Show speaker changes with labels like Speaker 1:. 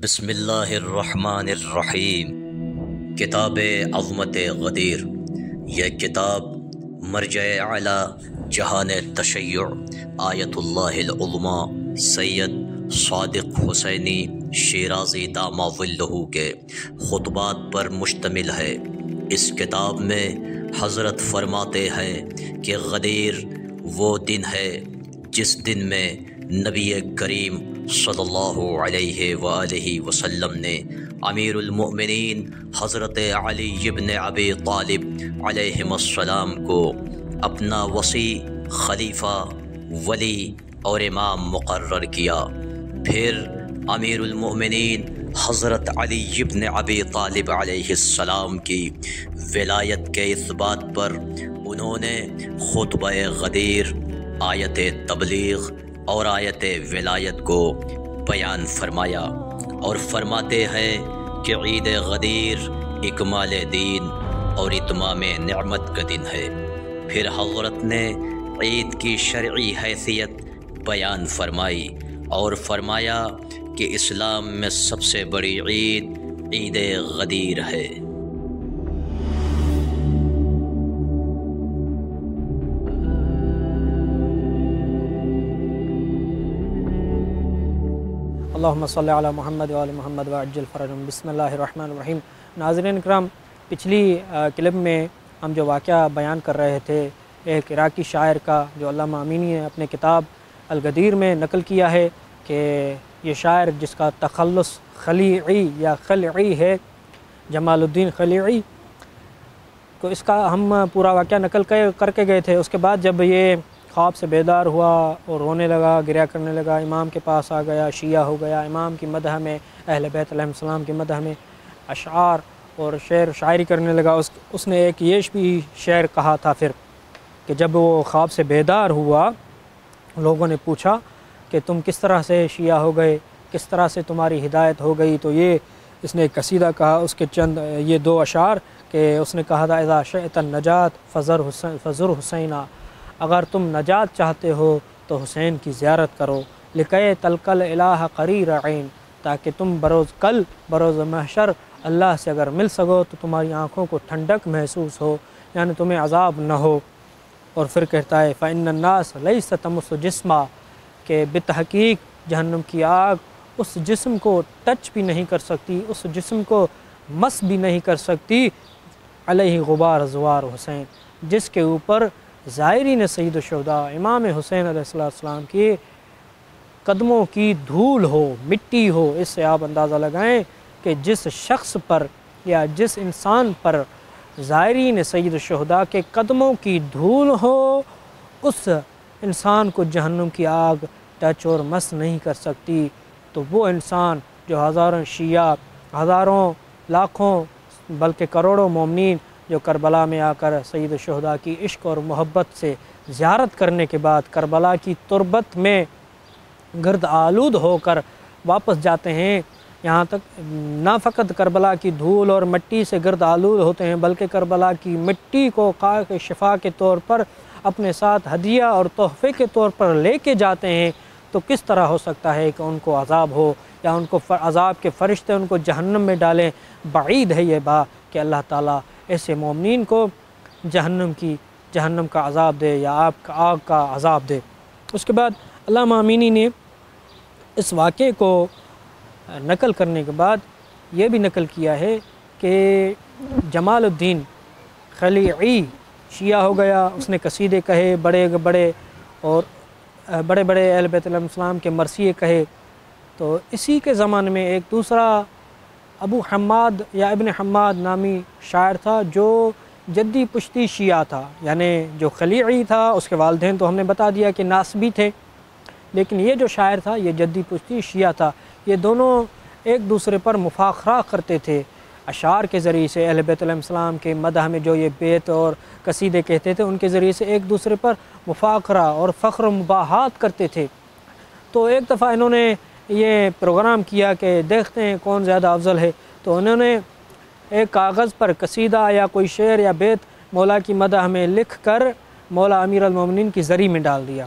Speaker 1: بسم اللہ الرحمن الرحیم۔ کتاب عظمت غدیر، یہ کتاب مرجع اعلی جہان تشیع آیت اللہ العظمی سید صادق حسینی شیرازی دامہ ظلہ کے خطبات پر مشتمل ہے۔ اس کتاب میں حضرت فرماتے ہیں کہ غدیر وہ دن ہے جس دن میں نبی کریم صلی اللہ علیہ وآلہ وسلم نے امیر المؤمنین حضرت علی بن ابی طالب علیہ السلام کو اپنا وصی، خلیفہ، ولی اور امام مقرر کیا۔ پھر امیر المؤمنین حضرت علی بن ابی طالب علیہ السلام کی ولایت کے اثبات پر انہوں نے خطبہ غدیر، آیت تبلیغ اور آیت ولایت کو بیان فرمایا اور فرماتے ہیں کہ عید غدیر اکمال دین اور اتمام نعمت کا دن ہے۔ پھر حضرت نے عید کی شرعی حیثیت بیان فرمائی اور فرمایا کہ اسلام میں سب سے بڑی عید عید غدیر ہے۔
Speaker 2: اللہم صلی علی محمد وآل محمد وعجل فرجہم۔ بسم اللہ الرحمن الرحیم۔ ناظرین اکرام، پچھلی کلپ میں ہم جو واقعہ بیان کر رہے تھے ایک عراقی شاعر کا جو علامہ امینی نے اپنے کتاب الغدیر میں نقل کیا ہے کہ یہ شاعر جس کا تخلص خلیعی یا خلعی ہے، جمال الدین خلیعی، تو اس کا ہم پورا واقعہ نقل کر کے گئے تھے۔ اس کے بعد جب یہ خواب سے بیدار ہوا اور رونے لگا، گریہ کرنے لگا، امام کے پاس آ گیا، شیعہ ہو گیا، امام کی مدح میں، اہل بیت علیہ السلام کی مدح میں اشعار اور شعر شاعری کرنے لگا۔ اس نے ایک یہ بھی شعر کہا تھا پھر کہ جب وہ خواب سے بیدار ہوا، لوگوں نے پوچھا کہ تم کس طرح سے شیعہ ہو گئے، کس طرح سے تمہاری ہدایت ہو گئی، تو یہ اس نے ایک قصیدہ کہا، اس کے چند یہ دو اشعار کہ اس نے کہا تھا اذا شئت النجات فزر حسینہ، اگر تم نجات چاہتے ہو تو حسین کی زیارت کرو، لکے تلقل الہ قریر عین، تاکہ تم بروز محشر اللہ سے اگر مل سکو تو تمہاری آنکھوں کو ٹھنڈک محسوس ہو، یعنی تمہیں عذاب نہ ہو۔ اور پھر کہتا ہے فإن الناس لیس تمس جسما، کہ بتحقیق جہنم کی آگ اس جسم کو ٹچ بھی نہیں کر سکتی، اس جسم کو مس بھی نہیں کر سکتی، علیہ غبار زوار حسین، جس کے اوپر زائرین سید الشہداء امام حسین علیہ السلام کی قدموں کی دھول ہو، مٹی ہو۔ اس سے آپ اندازہ لگائیں کہ جس شخص پر یا جس انسان پر زائرین سید الشہداء کے قدموں کی دھول ہو، اس انسان کو جہنم کی آگ ٹچ اور مس نہیں کر سکتی۔ تو وہ انسان جو ہزاروں شیعہ، ہزاروں لاکھوں بلکہ کروڑوں مومنین جو کربلا میں آ کر سید الشہداء کی عشق اور محبت سے زیارت کرنے کے بعد کربلا کی تربت میں گرد آلود ہو کر واپس جاتے ہیں، یہاں تک نہ فقط کربلا کی دھول اور مٹی سے گرد آلود ہوتے ہیں بلکہ کربلا کی مٹی کو خاک شفا کے طور پر اپنے ساتھ ہدیہ اور تحفے کے طور پر لے کے جاتے ہیں، تو کس طرح ہو سکتا ہے کہ ان کو عذاب ہو یا ان کو عذاب کے فرشتے ان کو جہنم میں ڈالیں؟ بعید ہے یہ بات کہ اللہ تعالیٰ ایسے مومنین کو جہنم کا عذاب دے یا آگ کا عذاب دے۔ اس کے بعد علامہ امینی نے اس واقعے کو نقل کرنے کے بعد یہ بھی نقل کیا ہے کہ جمال الدین خلیعی شیعہ ہو گیا، اس نے قصیدے کہے، بڑے بڑے اہل بیت علیہ السلام کے مرثیے کہے۔ تو اسی کے زمانے میں ایک دوسرا ابو حماد یا ابن حماد نامی شاعر تھا جو جدی پشتی شیعہ تھا، یعنی جو خلیعی تھا اس کے والدین تو ہم نے بتا دیا کہ ناسبی تھے، لیکن یہ جو شاعر تھا یہ جدی پشتی شیعہ تھا۔ یہ دونوں ایک دوسرے پر مفاخرہ کرتے تھے، اشعار کے ذریعے سے اہل بیت علیہ السلام کے مدح میں جو یہ بیت اور قصیدے کہتے تھے ان کے ذریعے سے ایک دوسرے پر مفاخرہ اور فخر و مباحات کرتے تھے۔ تو ایک دفعہ انہوں نے یہ پروگرام کیا کہ دیکھتے ہیں کون زیادہ افضل ہے، تو انہوں نے ایک کاغذ پر قصیدہ یا کوئی شعر یا بیت مولا کی مدح میں لکھ کر مولا امیر المومنین کی زری میں ڈال دیا۔